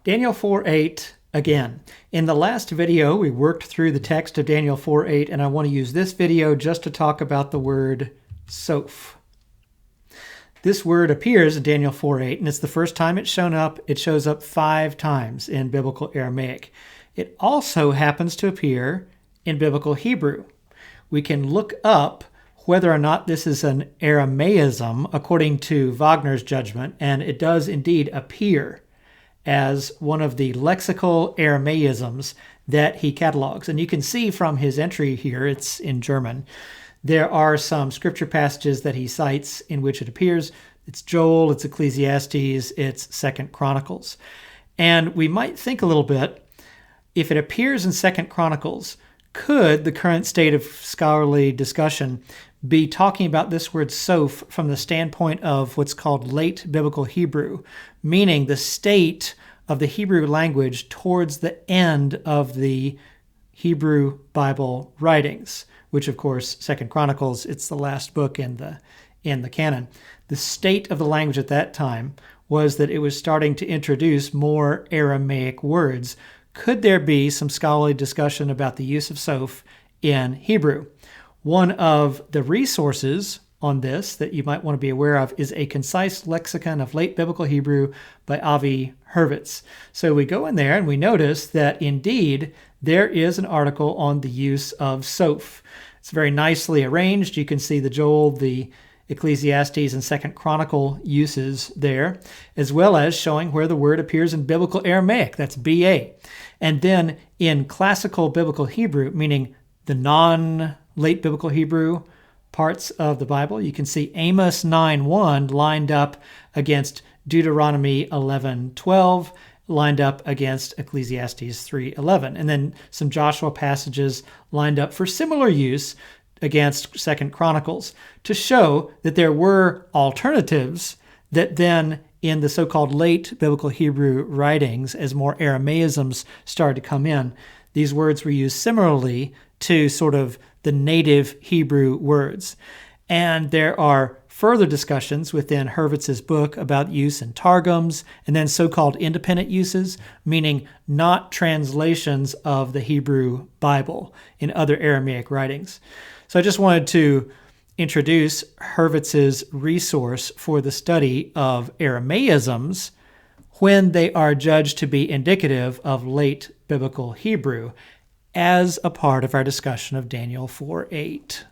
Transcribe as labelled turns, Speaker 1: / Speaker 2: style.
Speaker 1: Daniel 4:8 again. In the last video, we worked through the text of Daniel 4:8, and I want to use this video just to talk about the word soph. This word appears in Daniel 4:8, and it's the first time it's shown up. It shows up 5 times in biblical Aramaic. It also happens to appear in biblical Hebrew. We can look up whether or not this is an Aramaism according to Wagner's judgment, and it does indeed appear as one of the lexical Aramaisms that he catalogs. And you can see from his entry here, it's in German, there are some scripture passages that he cites in which it appears. It's Joel, it's Ecclesiastes, it's 2 Chronicles. And we might think a little bit, if it appears in 2 Chronicles, could the current state of scholarly discussion be talking about this word soph from the standpoint of what's called late biblical Hebrew, meaning the state of the Hebrew language towards the end of the Hebrew Bible writings, which of course, 2 Chronicles, it's the last book in the canon. The state of the language at that time was that it was starting to introduce more Aramaic words. Could there be some scholarly discussion about the use of soph in Hebrew? One of the resources on this that you might want to be aware of is a concise lexicon of late biblical Hebrew by Avi Hurwitz. So we go in there and we notice that indeed there is an article on the use of soph. It's very nicely arranged. You can see the Joel, the Ecclesiastes, and 2 Chronicle uses there, as well as showing where the word appears in biblical Aramaic. That's BA. And then in classical biblical Hebrew, meaning the non-late biblical Hebrew parts of the Bible, you can see Amos 9:1 lined up against Deuteronomy 11:12, lined up against Ecclesiastes 3:11, and then some Joshua passages lined up for similar use against 2 Chronicles to show that there were alternatives that then in the so-called late biblical Hebrew writings, as more Aramaisms started to come in, these words were used similarly to sort of the native Hebrew words. And there are further discussions within Hurwitz's book about use in targums and then so-called independent uses, meaning not translations of the Hebrew Bible in other Aramaic writings. So I just wanted to introduce Hurwitz's resource for the study of Aramaisms when they are judged to be indicative of late biblical Hebrew as a part of our discussion of Daniel 4:8.